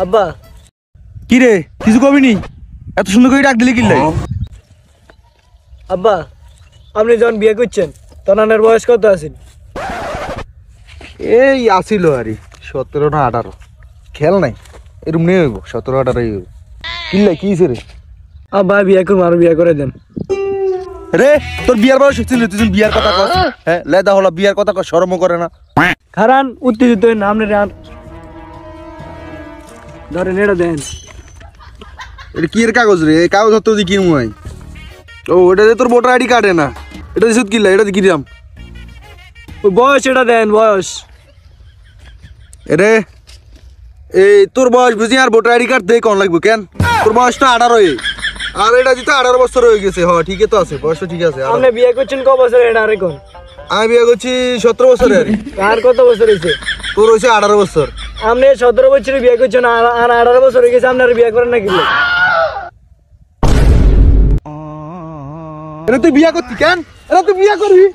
আব্বা কি রে কিছু কবি নি? এত সুন্দর করে ডাক দিলে কি লাই? আব্বা আপনি যখন বিয়ে করছেন তখন আপনার বয়স কত আছেন? এই আসিল আরে 17 না 18 খেল নাই এরম নেই হইব 17 18 হইব কিল্লাই কি রে? আব্বা বিয়ে করুন আর বিয়ে করে দেন। রে তোর বিয়ার বয়স হচ্ছে তুই বিয়ার কথা কস? হ্যাঁ লেদা হলো বিয়ার কথা কস, শরমও করে না? খারান উত্তেজিত হয়ে নাম নেই আর ধরে নেড়ে দেন। এটা কি এর কাগজ রে? এই কাগজ হতো কি মুই? ও ওটা যে তোর ভোটার আইডি কার্ডে না, এটা দিছত কিল্লা, এটা কি দিলাম? ওই বয়স এটা দেন বয়স। রে এই তোর বয়স বুঝি আর ভোটার আইডি কার্ড দিয়ে কোন লাগবে কেন? তোর বয়সটা 18 আর এটা দিতে 18 বছর হয়ে গেছে। হ ঠিকই তো আছে, বয়স ঠিক আছে। আপনি বিয়ে করছেন ক বছর এটা আর এখন? আমি বিয়ে করছি 17 বছরে। আর কত বছর হয়েছে? তোর হয়েছে 18 বছর। আপনি 17 বছরে বিয়ে করছেন আর 18 বছর হয়ে গেছে আপনার বিয়ে করেন নাকি? তুই বিয়ে করতি কেন? তুই বিয়ে করবি?